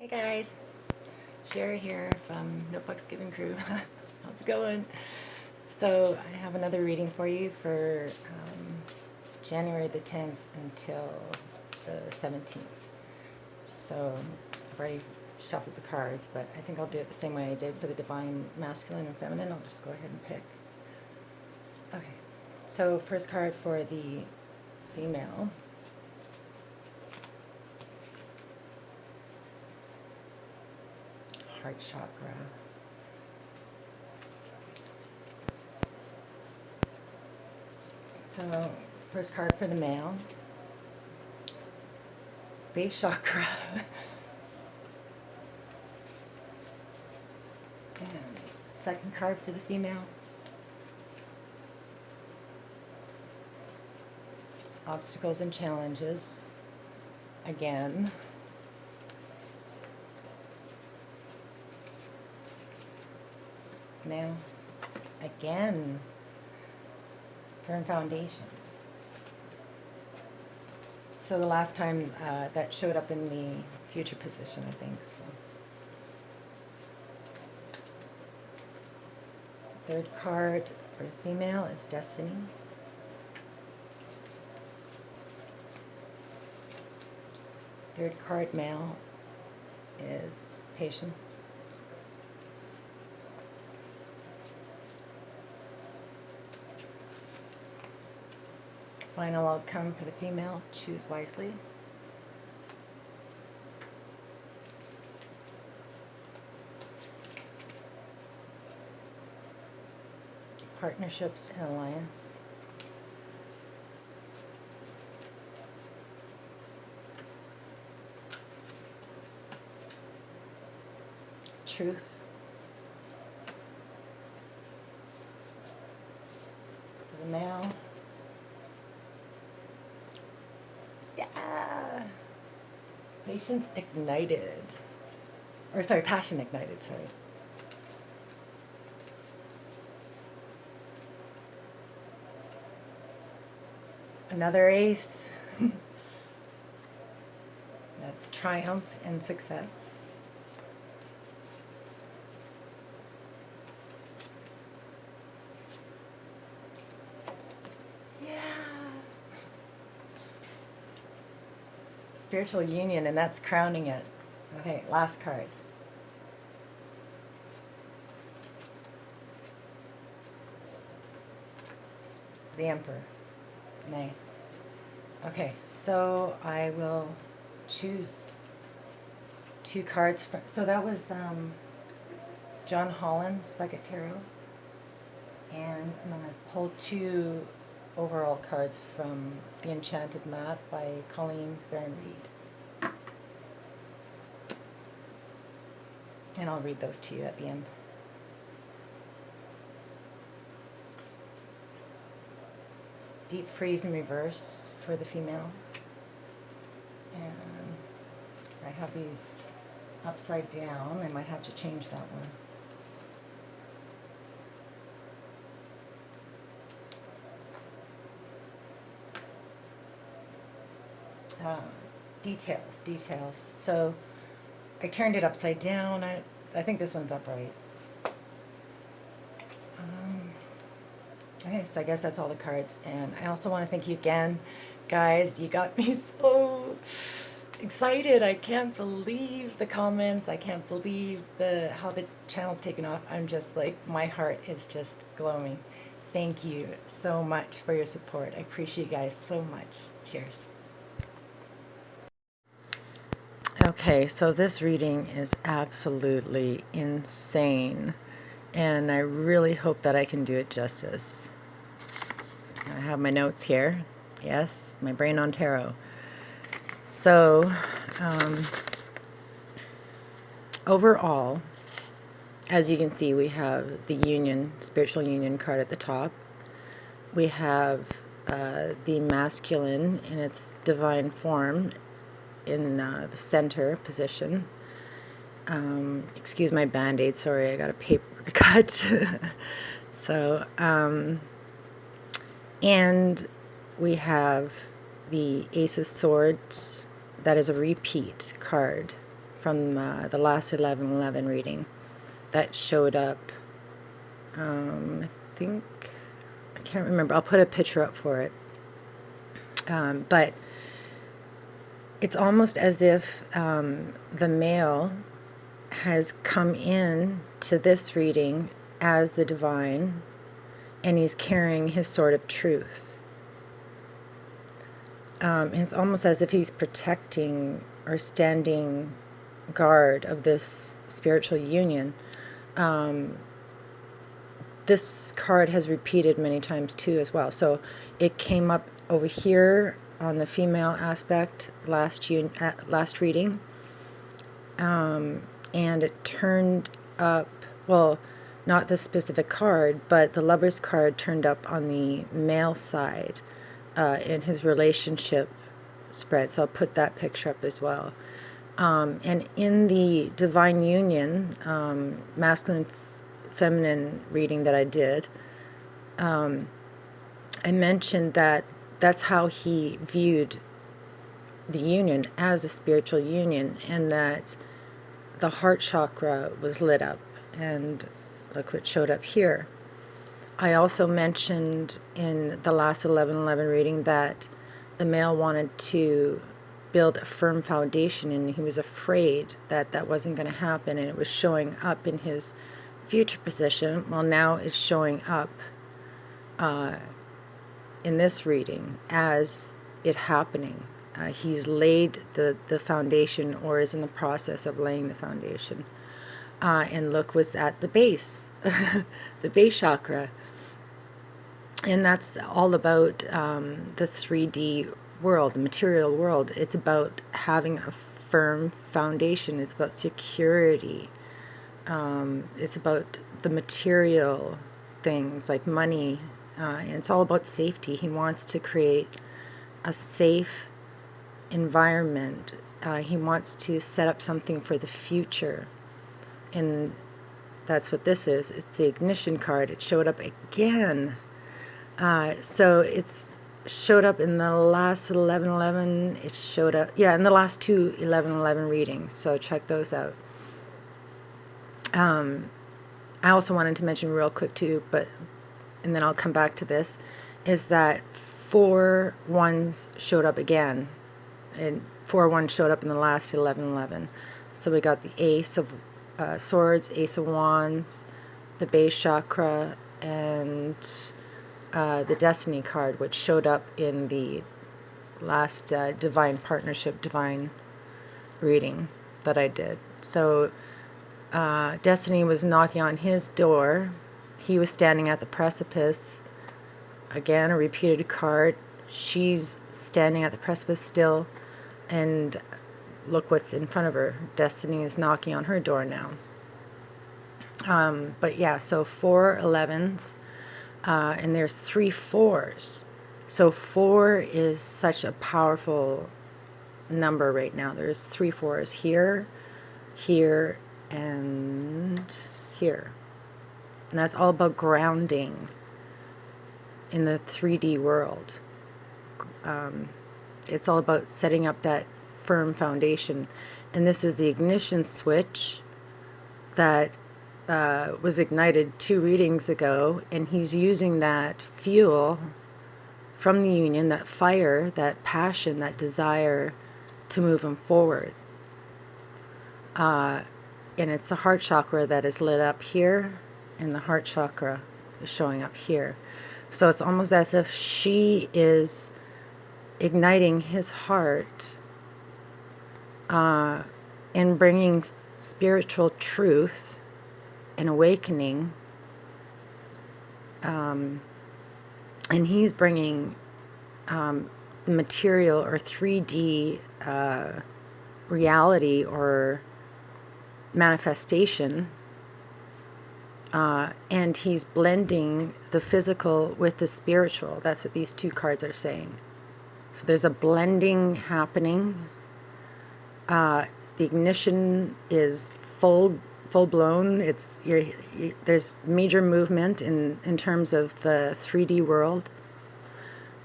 Hey guys, Sherry here from No Fucks Given Crew. How's it going? So I have another reading for you for January the 10th until the 17th. So I've already shuffled the cards, but I think I'll do it the same way I did for the Divine Masculine and Feminine. I'll just go ahead and pick. Okay, so first card for the female. Heart chakra. So, first card for the male. Base chakra. And second card for the female. Obstacles and challenges. Again. Male, again, firm foundation. So the last time that showed up in the future position, I think. So. Third card for the female is destiny. Third card male is patience. Final outcome for the female, choose wisely. Partnerships and alliance. Truth. For the male. Yeah. Patience ignited. Or sorry, passion ignited, sorry. Another ace. That's triumph and success. Spiritual union, and that's crowning it. Okay, last card. The Emperor. Nice. Okay, so I will choose two cards. So that was John Holland's Second Tarot. And I'm going to pull two overall cards from The Enchanted Mat by Colleen Baron Reed. And I'll read those to you at the end. Deep freeze in reverse for the female. And I have these upside down. I might have to change that one. Details. So I turned it upside down. I think this one's upright. Okay, so I guess that's all the cards. And I also want to thank you again, guys. You got me so excited. I can't believe the comments. I can't believe how the channel's taken off. I'm just like, my heart is just glowing. Thank you so much for your support. I appreciate you guys so much. Cheers. Okay, so this reading is absolutely insane, and I really hope that I can do it justice. I have my notes here. Yes, my brain on tarot. So, overall, as you can see, we have the union, spiritual union card at the top. We have the masculine in its divine form in the center position. Excuse my band-aid, sorry, I got a paper cut. So, and we have the Ace of Swords. That is a repeat card from the last 11/11 reading that showed up. I think, I can't remember. I'll put a picture up for it. But it's almost as if the male has come in to this reading as the divine, and he's carrying his sword of truth. It's almost as if he's protecting or standing guard of this spiritual union. This card has repeated many times too as well. So it came up over here on the female aspect last reading, and it turned up, well, not the specific card, but the Lover's card turned up on the male side in his relationship spread. So I'll put that picture up as well. And in the Divine Union, masculine, feminine reading that I did, I mentioned that that's how he viewed the union as a spiritual union, and that the heart chakra was lit up, and look what showed up here. I also mentioned in the last 11/11 reading that the male wanted to build a firm foundation, and he was afraid that that wasn't going to happen, and it was showing up in his future position. Well, now it's showing up in this reading as it happening. He's laid the foundation, or is in the process of laying the foundation. And look what's at the base, the base chakra. And that's all about the 3D world, the material world. It's about having a firm foundation. It's about security. It's about the material things like money. And it's all about safety. He wants to create a safe environment. He wants to set up something for the future. And that's what this is. It's the ignition card. It showed up again. So it's showed up in the last 11/11. It showed up, yeah, in the last two 11/11 readings. So check those out. I also wanted to mention real quick too, and then I'll come back to this, is that 4 ones showed up again. And 4 ones showed up in the last 11/11. So we got the Ace of Swords, Ace of Wands, the base chakra, and the Destiny card, which showed up in the last Divine Partnership, Divine reading that I did. So Destiny was knocking on his door. He was standing at the precipice. Again, a repeated card. She's standing at the precipice still, and look what's in front of her. Destiny is knocking on her door now. But yeah, so 4 11s, and there's 3 4s. So 4 is such a powerful number right now. There's 3 4s here, here, and here. And that's all about grounding in the 3D world. It's all about setting up that firm foundation. And this is the ignition switch that was ignited 2 readings ago, and he's using that fuel from the union, that fire, that passion, that desire to move him forward. And it's the heart chakra that is lit up here, and the heart chakra is showing up here. So it's almost as if she is igniting his heart and bringing spiritual truth and awakening, and he's bringing the material or 3D reality or manifestation, and he's blending the physical with the spiritual. That's what these 2 cards are saying. So there's a blending happening. The ignition is full blown. There's major movement in terms of the 3D world,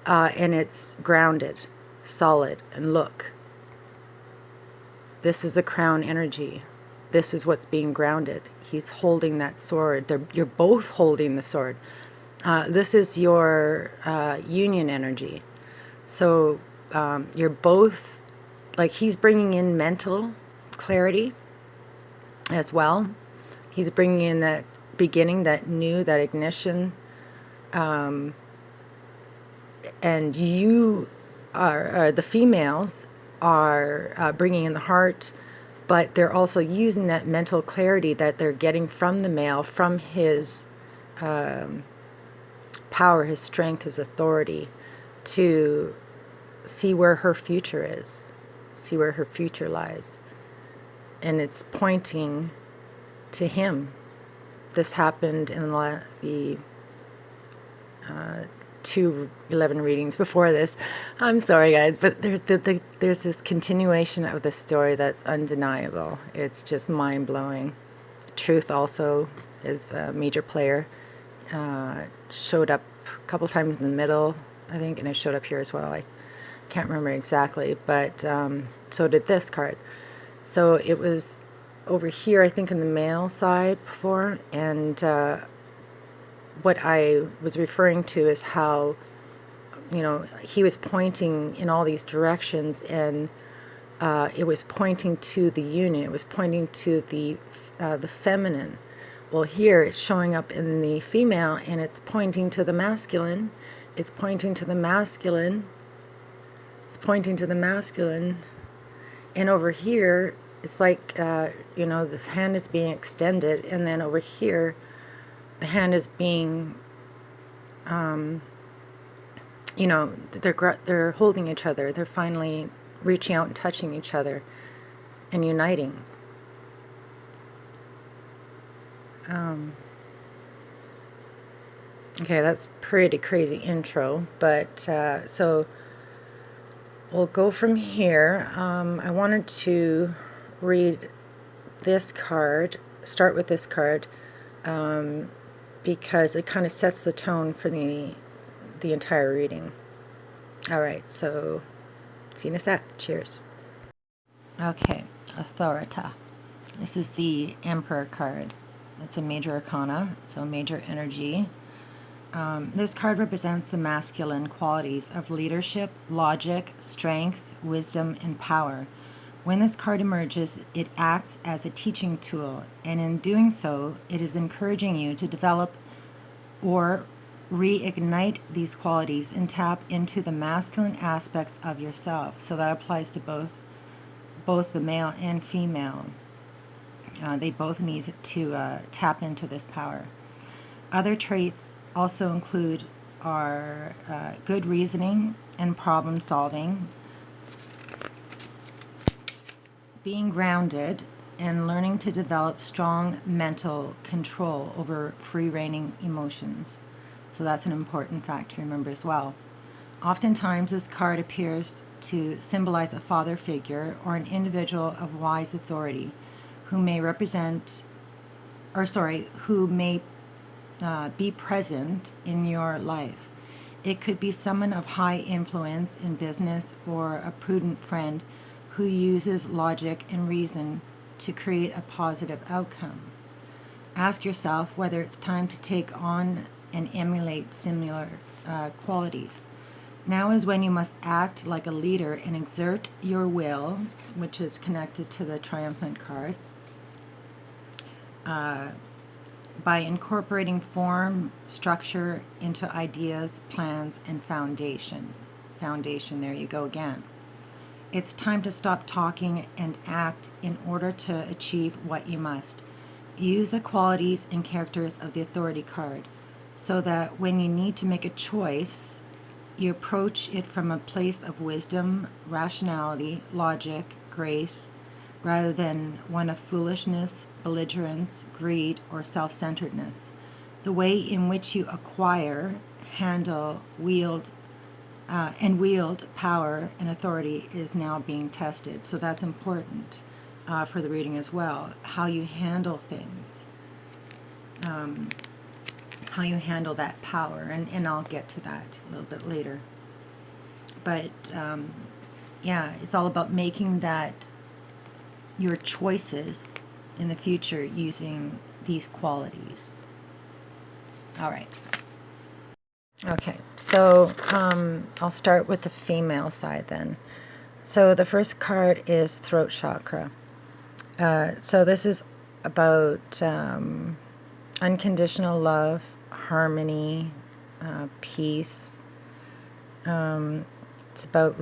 and it's grounded, solid. And look, this is a crown energy. This is what's being grounded. He's holding that sword. You're both holding the sword. This is your union energy. So you're both, like, he's bringing in mental clarity as well. He's bringing in that beginning, that new, that ignition. And you are, the females are bringing in the heart, but they're also using that mental clarity that they're getting from the male, from his power, his strength, his authority, to see where her future is, see where her future lies. And it's pointing to him. This happened in the 211 readings before this. I'm sorry, guys, but there's this continuation of the story that's undeniable. It's just mind-blowing. Truth also is a major player. Showed up a couple times in the middle, I think, and it showed up here as well. I can't remember exactly, but so did this card. So it was over here, I think, in the male side before, and what I was referring to is how, you know, he was pointing in all these directions, and it was pointing to the union. It was pointing to the feminine. Well, here it's showing up in the female, and it's pointing to the masculine. It's pointing to the masculine. It's pointing to the masculine. And over here, it's like, you know, this hand is being extended, and then over here, the hand is being, you know, they're holding each other. They're finally reaching out and touching each other and uniting. Okay, that's pretty crazy intro, but so we'll go from here. I wanted to read this card, start with this card, because it kind of sets the tone for the entire reading. All right, so see you in a sec. Cheers. Okay, Authorita. This is the Emperor card. It's a major arcana, so major energy. This card represents the masculine qualities of leadership, logic, strength, wisdom, and power. When this card emerges, it acts as a teaching tool, and in doing so, it is encouraging you to develop or reignite these qualities and tap into the masculine aspects of yourself. So that applies to both the male and female. They both need to tap into this power. Other traits also include are good reasoning and problem solving, being grounded, and learning to develop strong mental control over free-reigning emotions. So that's an important fact to remember as well. Oftentimes this card appears to symbolize a father figure or an individual of wise authority who may be present in your life. It could be someone of high influence in business or a prudent friend who uses logic and reason to create a positive outcome. Ask yourself whether it's time to take on and emulate similar qualities. Now is when you must act like a leader and exert your will, which is connected to the Triumphant card, by incorporating form, structure into ideas, plans, and foundation. Foundation, there you go again. It's time to stop talking and act in order to achieve what you must. Use the qualities and characters of the Authority card so that when you need to make a choice, you approach it from a place of wisdom, rationality, logic, grace, rather than one of foolishness, belligerence, greed, or self-centeredness. The way in which you acquire, handle, wield power and authority is now being tested. So that's important for the reading as well. How you handle things, how you handle that power, and I'll get to that a little bit later. But yeah, it's all about making that your choices in the future using these qualities. All right. Okay, so I'll start with the female side then. So the first card is throat chakra. So this is about unconditional love, harmony, peace. It's about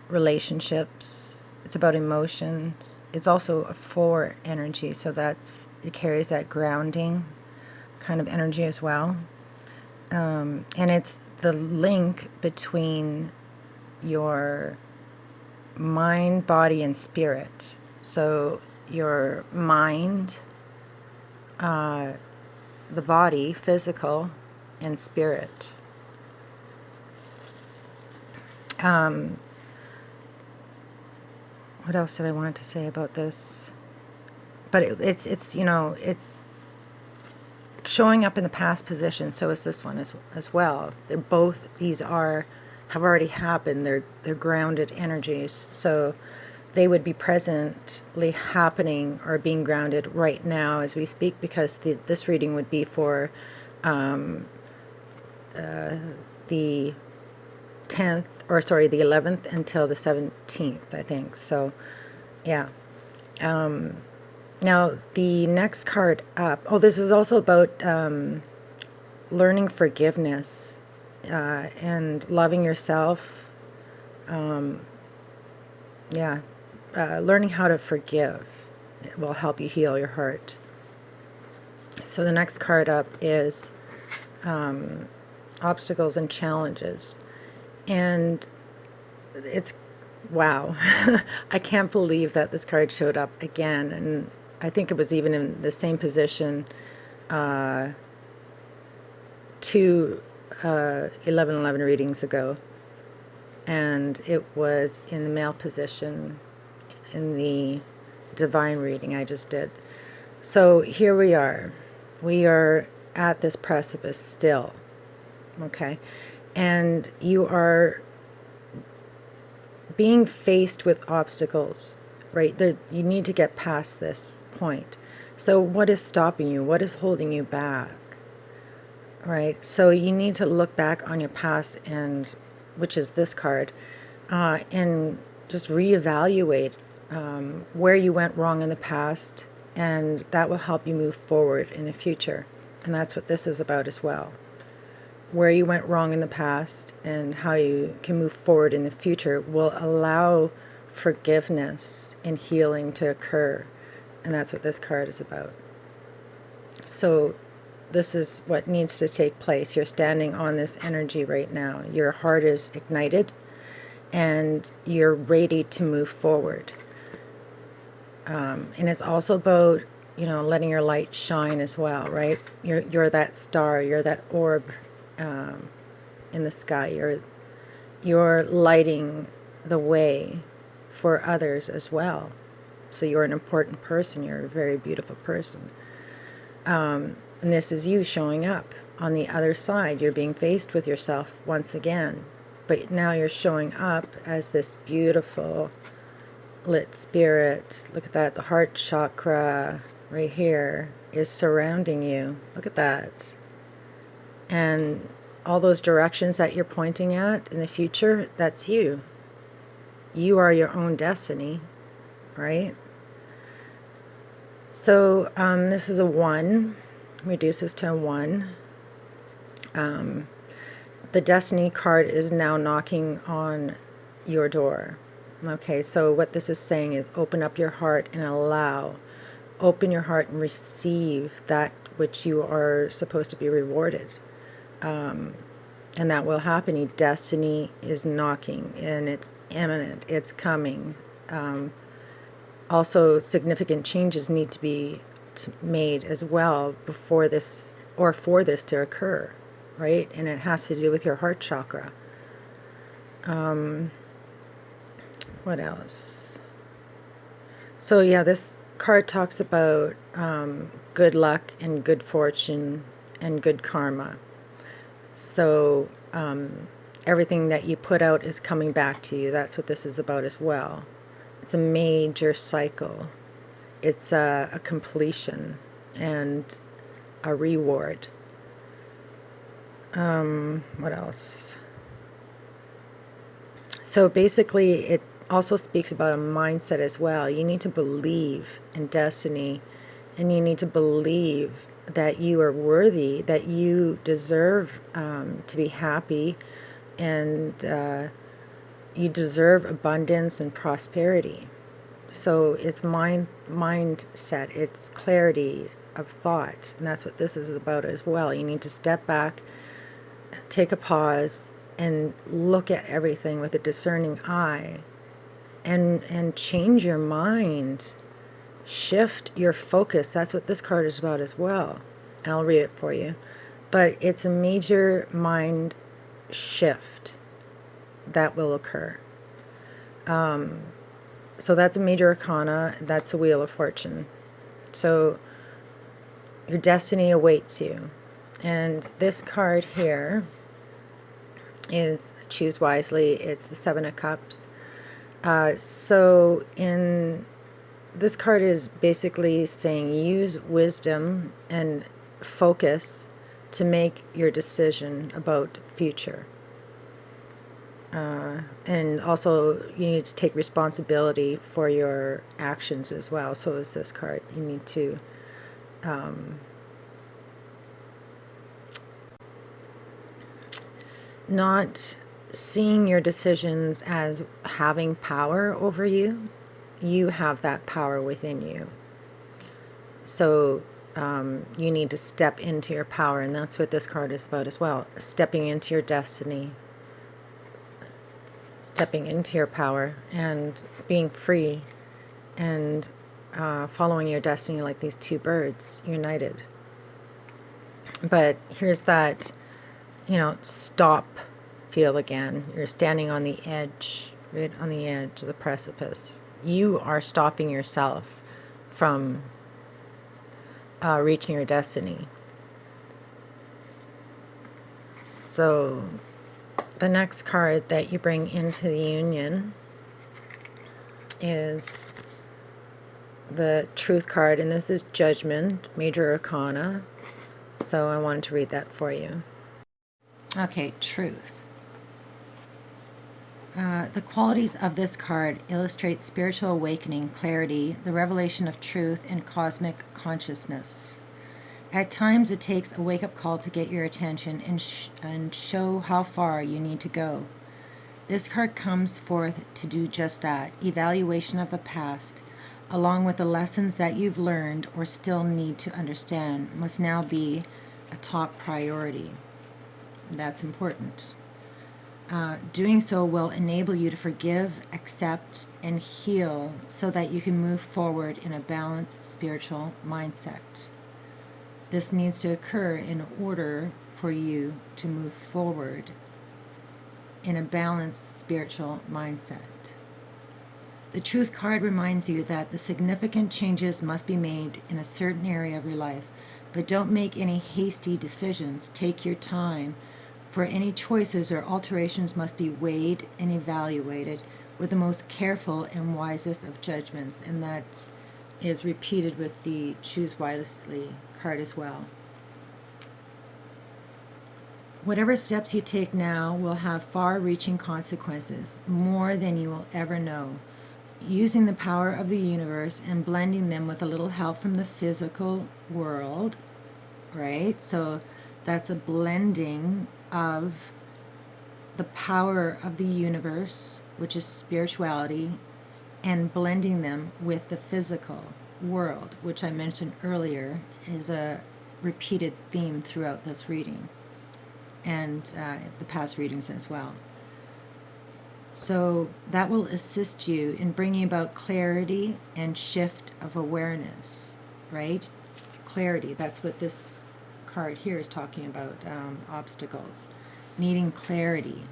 relationships. It's about emotions. It's also a 4 energy, so it carries that grounding kind of energy as well. And it's the link between your mind, body, and spirit. So your mind, the body, physical, and spirit. What else did I want to say about this? But it's showing up in the past position. So is this one as well. These have already happened. They're grounded energies. So they would be presently happening or being grounded right now as we speak, because this reading would be for the 10th, or sorry, the 11th until the 17th, I think. So, yeah. Now, the next card up, this is also about learning forgiveness and loving yourself. Learning how to forgive. It will help you heal your heart. So the next card up is obstacles and challenges. And it's, wow, I can't believe that this card showed up again. And I think it was even in the same position 2 11/11 readings ago. And it was in the male position in the divine reading I just did. So here we are. We are at this precipice still. Okay? And you are being faced with obstacles, right? You need to get past this point. So what is stopping you? What is holding you back? Right? So you need to look back on your past, and which is this card, and just reevaluate where you went wrong in the past, and that will help you move forward in the future. And that's what this is about as well. Where you went wrong in the past and how you can move forward in the future will allow forgiveness and healing to occur. And that's what this card is about. So this is what needs to take place. You're standing on this energy right now. Your heart is ignited and you're ready to move forward. And it's also about, letting your light shine as well, right? You're that star, you're that orb in the sky. You're lighting the way for others as well. So you're an important person. You're a very beautiful person. And this is you showing up on the other side. You're being faced with yourself once again. But now you're showing up as this beautiful lit spirit. Look at that. The heart chakra right here is surrounding you. Look at that. And all those directions that you're pointing at in the future, that's you. You are your own destiny, right? So this is a 1. Reduces to a 1. The destiny card is now knocking on your door. Okay, so what this is saying is open up your heart and allow. Open your heart and receive that which you are supposed to be rewarded. And that will happen. Destiny is knocking, and it's imminent. It's coming. Also, significant changes need to be made as well before this, or for this to occur, right? And it has to do with your heart chakra. What else? So yeah, this card talks about good luck and good fortune and good karma. So everything that you put out is coming back to you. That's what this is about as well. it's a major cycle. It's a completion and a reward. What else? So basically, it also speaks about a mindset as well. You need to believe in destiny, and you need to believe that you are worthy, that you deserve to be happy, and you deserve abundance and prosperity. So it's mindset, it's clarity of thought, and that's what this is about as well. You need to step back, take a pause, and look at everything with a discerning eye, and change your mind, shift your focus. That's what this card is about as well, and I'll read it for you. But it's a major mind shift that will occur. So that's a major arcana. That's a Wheel of Fortune. So your destiny awaits you. And this card here is Choose Wisely. It's the Seven of Cups. So in this card is basically saying use wisdom and focus to make your decision about future. And also you need to take responsibility for your actions as well. So is this card. You need to not seeing your decisions as having power over you. You have that power within you. So you need to step into your power, and that's what this card is about as well. Stepping into your destiny, stepping into your power, and being free, and following your destiny like these two birds united. But here's that, stop feel again. You're standing on the edge, right on the edge of the precipice. You are stopping yourself from reaching your destiny. So the next card that you bring into the union is the Truth card, and this is Judgment, Major Arcana. So I wanted to read that for you. Okay, Truth. The qualities of this card illustrate spiritual awakening, clarity, the revelation of truth, and cosmic consciousness. At times, it takes a wake-up call to get your attention and show how far you need to go. This card comes forth to do just that. Evaluation of the past, along with the lessons that you've learned or still need to understand, must now be a top priority. That's important. Doing so will enable you to forgive, accept, and heal so that you can move forward in a balanced spiritual mindset. This needs to occur in order for you to move forward in a balanced spiritual mindset. The Truth card reminds you that the significant changes must be made in a certain area of your life, but don't make any hasty decisions. Take your time, for any choices or alterations must be weighed and evaluated with the most careful and wisest of judgments, and that is repeated with the Choose Wisely card as well. Whatever steps you take now will have far-reaching consequences, more than you will ever know. Using the power of the universe and blending them with a little help from the physical world, right? So that's a blending of the power of the universe, which is spirituality, and blending them with the physical world, which I mentioned earlier is a repeated theme throughout this reading and the past readings as well. So that will assist you in bringing about clarity and shift of awareness, right? Clarity, that's what this card here is talking about, obstacles, needing clarity.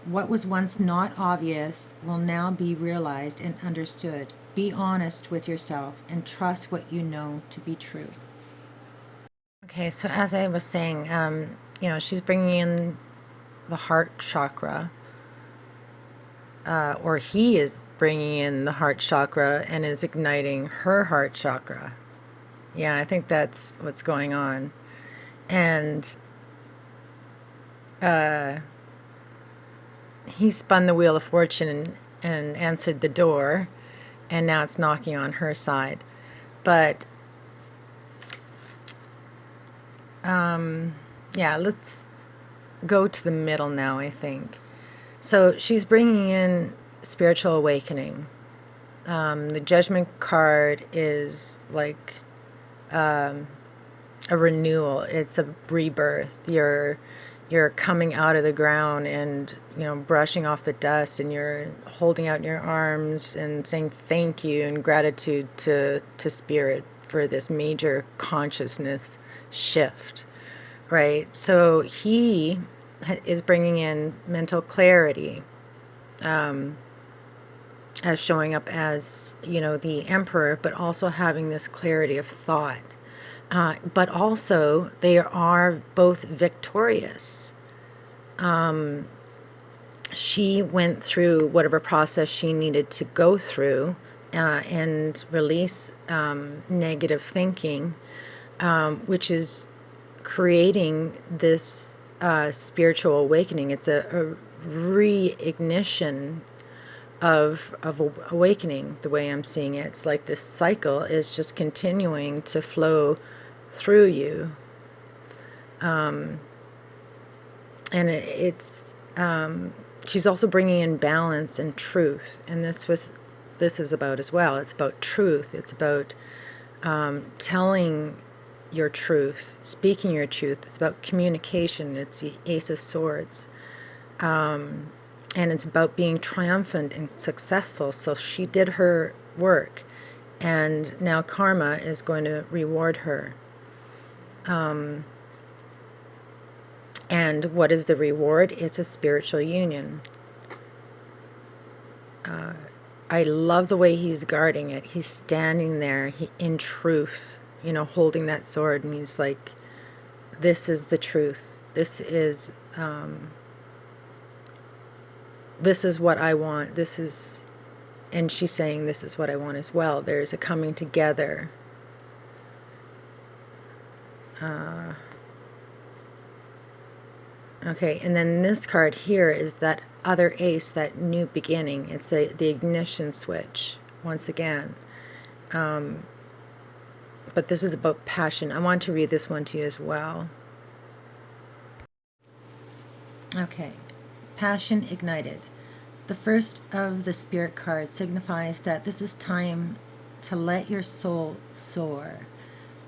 What was once not obvious will now be realized and understood. Be honest with yourself and trust what you know to be true. Okay, so as I was saying, she's bringing in the heart chakra, or he is bringing in the heart chakra and is igniting her heart chakra. Yeah, I think that's what's going on. And he spun the wheel of fortune and answered the door, and now it's knocking on her side. But yeah, let's go to the middle now, I think. So she's bringing in spiritual awakening. The Judgment card is like a renewal. It's a rebirth. You're coming out of the ground and, brushing off the dust, and you're holding out your arms and saying thank you and gratitude to Spirit for this major consciousness shift, right? So he is bringing in mental clarity, as showing up as, the emperor, but also having this clarity of thought. But also, they are both victorious. She went through whatever process she needed to go through, and release negative thinking, which is creating this spiritual awakening. It's a reignition of awakening, the way I'm seeing it. It's like this cycle is just continuing to flow through you. And it's she's also bringing in balance and truth, and this is about as well. It's about truth. It's about telling your truth, speaking your truth. It's about communication. It's the Ace of Swords. And it's about being triumphant and successful. So she did her work, and now karma is going to reward her. And what is the reward? It's a spiritual union. I love the way he's guarding it. He's standing there in truth, holding that sword, and he's like, this is the truth. This is what I want. And she's saying, this is what I want as well. There's a coming together. Okay, and then this card here is that other ace, that new beginning. It's the ignition switch, once again. But this is about passion. I want to read this one to you as well. Okay, passion ignited. The first of the spirit cards signifies that this is time to let your soul soar.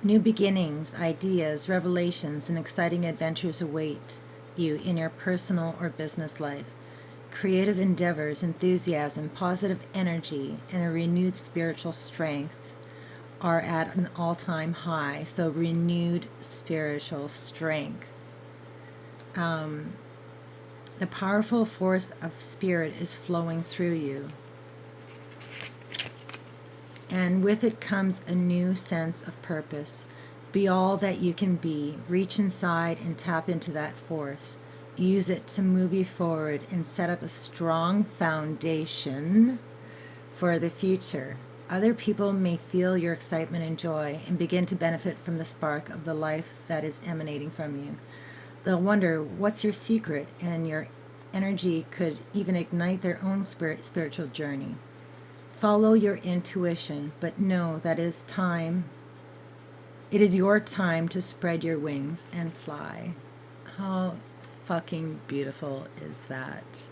New beginnings, ideas, revelations, and exciting adventures await you in your personal or business life. Creative endeavors, enthusiasm, positive energy, and a renewed spiritual strength are at an all-time high. So renewed spiritual strength. The powerful force of spirit is flowing through you. And with it comes a new sense of purpose. Be all that you can be. Reach inside and tap into that force. Use it to move you forward and set up a strong foundation for the future. Other people may feel your excitement and joy and begin to benefit from the spark of the life that is emanating from you. They'll wonder, what's your secret? And your energy could even ignite their own spiritual journey. Follow your intuition, but know that it is your time to spread your wings and fly. How fucking beautiful is that?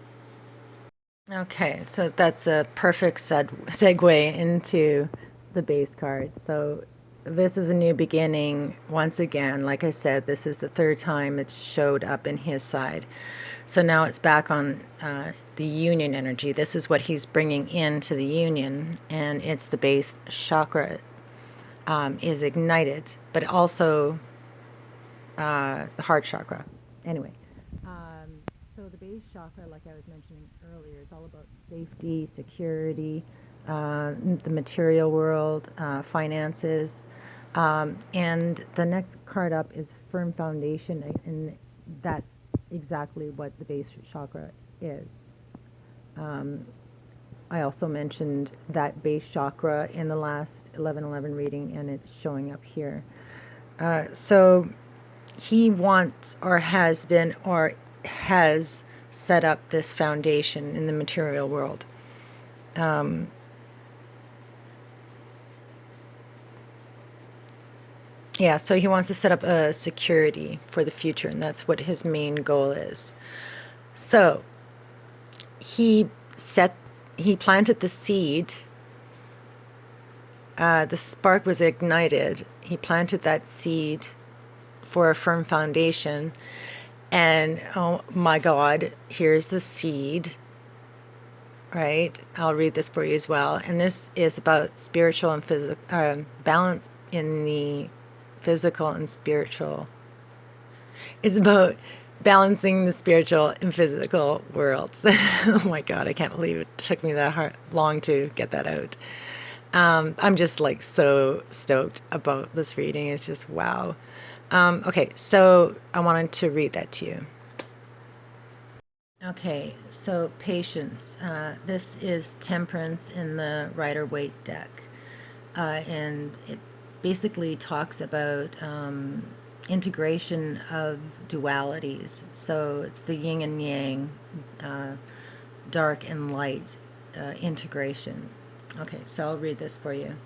Okay, so that's a perfect segue into the base card. So this is a new beginning. Once again, like I said, this is the third time it's showed up in his side. So now it's back on the union energy. This is what he's bringing into the union, and it's the base chakra is ignited, but also the heart chakra. Anyway, so the base chakra, like I was mentioning earlier, is all about safety, security, the material world, finances. And the next card up is firm foundation, and that's exactly what the base chakra is. I also mentioned that base chakra in the last 11:11 reading, and it's showing up here. So he wants, or has been, or has set up this foundation in the material world. Yeah, so he wants to set up a security for the future, and that's what his main goal is. So he planted the seed. The spark was ignited. He planted that seed for a firm foundation. And oh my God, here's the seed, right? I'll read this for you as well. And this is about spiritual and physical balance in the physical and spiritual. It's about balancing the spiritual and physical worlds. Oh my God, I can't believe it took me that long to get that out. I'm just like so stoked about this reading. It's just wow. Okay, so I wanted to read that to you. Okay, so patience. This is temperance in the Rider-Waite deck. And it basically talks about integration of dualities. So it's the yin and yang, dark and light integration. Okay, so I'll read this for you.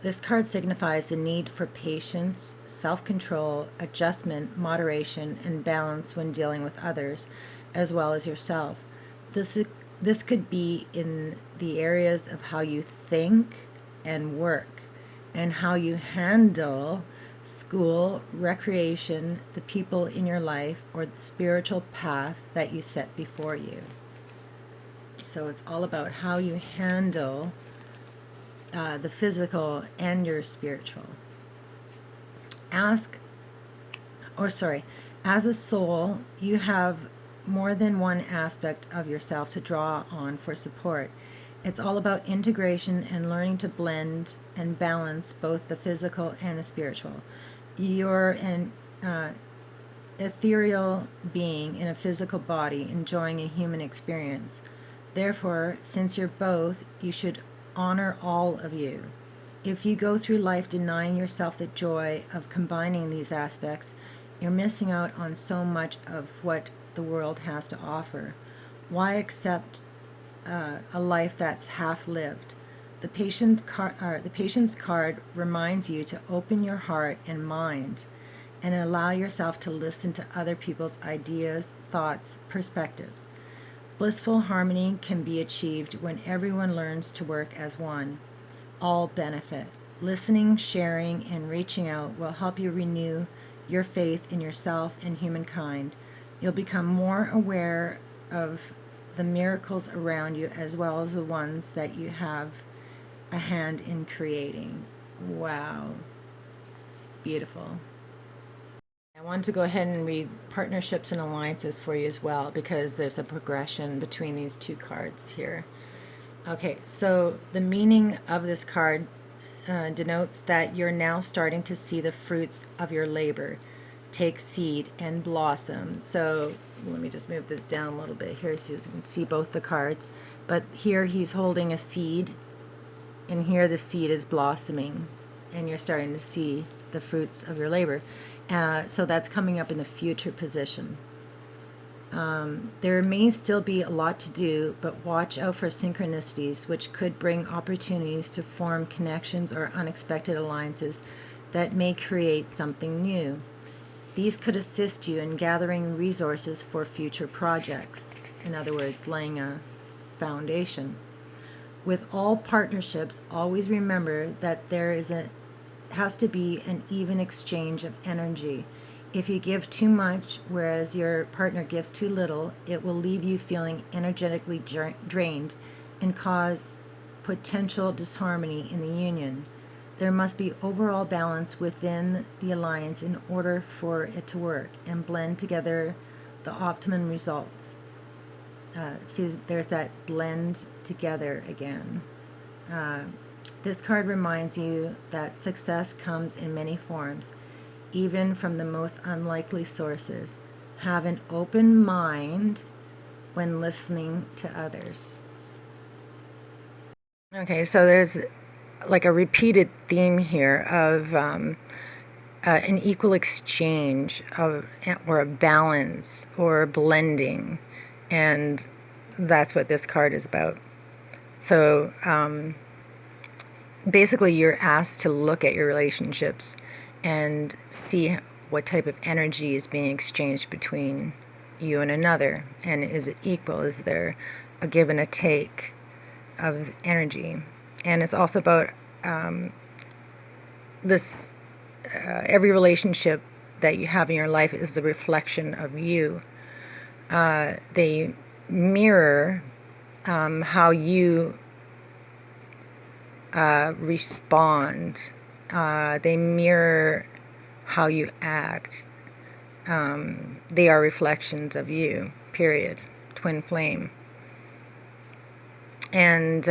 This card signifies the need for patience, self-control, adjustment, moderation, and balance when dealing with others, as well as yourself. This could be in the areas of how you think and work, and how you handle school, recreation, the people in your life, or the spiritual path that you set before you. So it's all about how you handle the physical and your spiritual. As a soul, you have more than one aspect of yourself to draw on for support. It's all about integration and learning to blend and balance both the physical and the spiritual. You're an ethereal being in a physical body enjoying a human experience. Therefore, since you're both, you should honor all of you. If you go through life denying yourself the joy of combining these aspects, you're missing out on so much of what the world has to offer. Why accept a life that's half-lived? The patience card reminds you to open your heart and mind and allow yourself to listen to other people's ideas, thoughts, perspectives. Blissful harmony can be achieved when everyone learns to work as one. All benefit. Listening, sharing, and reaching out will help you renew your faith in yourself and humankind. You'll become more aware of the miracles around you as well as the ones that you have a hand in creating. Wow. Beautiful. I wanted to go ahead and read partnerships and alliances for you as well because there's a progression between these two cards here. Okay, so the meaning of this card denotes that you're now starting to see the fruits of your labor take seed and blossom. So let me just move this down a little bit here so you can see both the cards. But here he's holding a seed, and here the seed is blossoming, and you're starting to see the fruits of your labor. So that's coming up in the future position. There may still be a lot to do, but watch out for synchronicities, which could bring opportunities to form connections or unexpected alliances that may create something new. These could assist you in gathering resources for future projects. In other words, laying a foundation. With all partnerships, always remember that there has to be an even exchange of energy. If you give too much, whereas your partner gives too little, it will leave you feeling energetically drained and cause potential disharmony in the union. There must be overall balance within the alliance in order for it to work and blend together the optimum results. See, there's that blend together again. This card reminds you that success comes in many forms, even from the most unlikely sources. Have an open mind when listening to others. Okay, so there's like a repeated theme here of an equal exchange of, or a balance or blending, and that's what this card is about. So basically you're asked to look at your relationships and see what type of energy is being exchanged between you and another, and is it equal? Is there a give and a take of energy? And it's also about this every relationship that you have in your life is a reflection of you. They mirror how you respond. They mirror how you act. They are reflections of you, period. Twin flame. And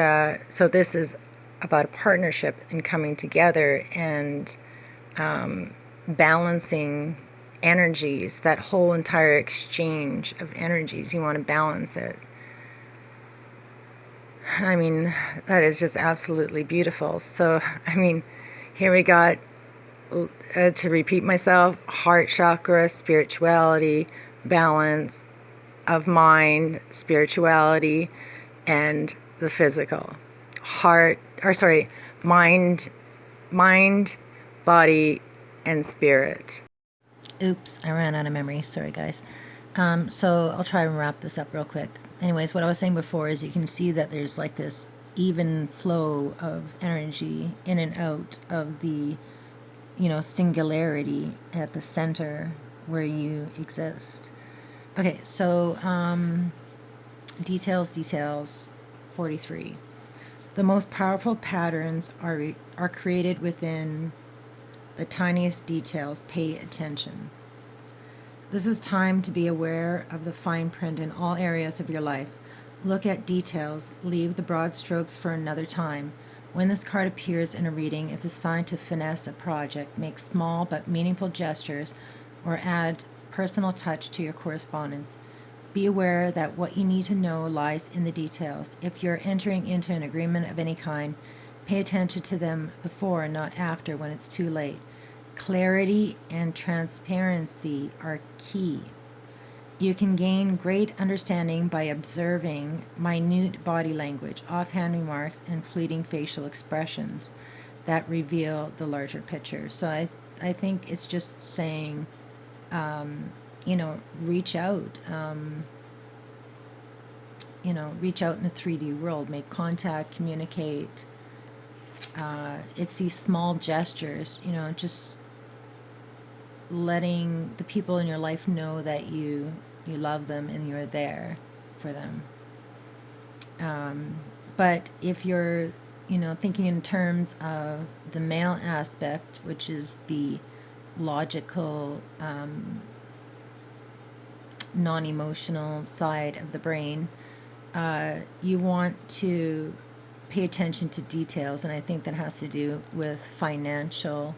so this is about a partnership and coming together and balancing energies. That whole entire exchange of energies, you want to balance it. I mean, that is just absolutely beautiful. So, I mean, here we got, to repeat myself, heart chakra, spirituality, balance of mind, spirituality, and the physical. Mind, body, and spirit. Oops, I ran out of memory. Sorry, guys. So I'll try and wrap this up real quick. Anyways, what I was saying before is you can see that there's like this even flow of energy in and out of the, singularity at the center where you exist. Okay, so details, 43. The most powerful patterns are created within the tiniest details. Pay attention. This is time to be aware of the fine print in all areas of your life. Look at details. Leave the broad strokes for another time. When this card appears in a reading, it's a sign to finesse a project, make small but meaningful gestures, or add personal touch to your correspondence. Be aware that what you need to know lies in the details. If you're entering into an agreement of any kind, pay attention to them before and not after when it's too late. Clarity and transparency are key. You can gain great understanding by observing minute body language, offhand remarks, and fleeting facial expressions that reveal the larger picture. So I think it's just saying, reach out. Reach out in the 3D world, make contact, communicate. It's these small gestures, just letting the people in your life know that you love them and you're there for them. But if you're, thinking in terms of the male aspect, which is the logical, non-emotional side of the brain, you want to pay attention to details, and I think that has to do with financial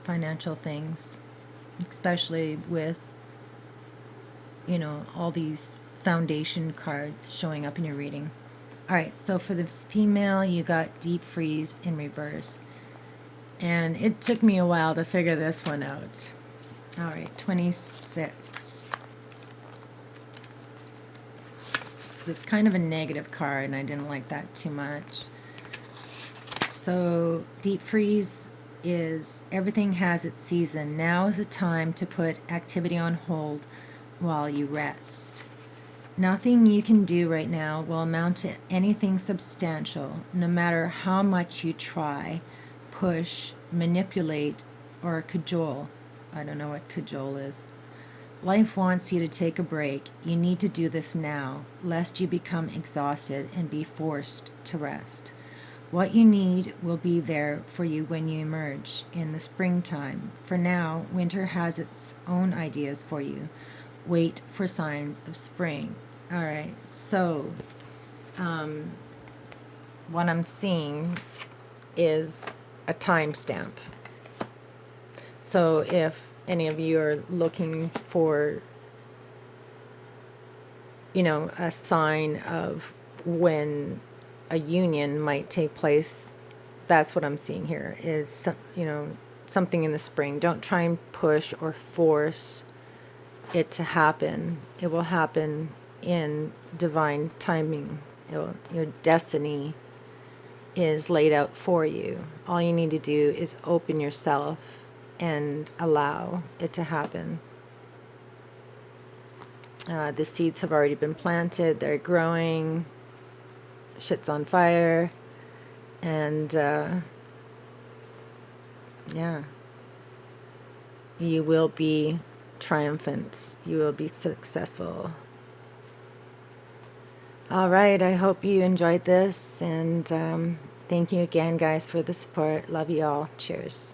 things, especially with all these foundation cards showing up in your reading. All right, so for the female, you got deep freeze in reverse, and it took me a while to figure this one out. All right, 26. It's kind of a negative card, and I didn't like that too much. So deep freeze is everything has its season. Now is the time to put activity on hold while you rest. Nothing you can do right now will amount to anything substantial, no matter how much you try, push, manipulate, or cajole. I don't know what cajole is. Life wants you to take a break. You need to do this now, lest you become exhausted and be forced to rest. What you need will be there for you when you emerge in the springtime. For now, winter has its own ideas for you. Wait for signs of spring. All right, so what I'm seeing is a timestamp. So if any of you are looking for you know, a sign of when a union might take place. That's what I'm seeing here is, you know, something in the spring. Don't try and push or force it to happen. It will happen in divine timing. Your destiny is laid out for you. All you need to do is open yourself and allow it to happen. The seeds have already been planted. They're growing. Shit's on fire. And yeah, you will be triumphant. You will be successful. All right, I hope you enjoyed this, and thank you again, guys, for the support. Love you all. Cheers.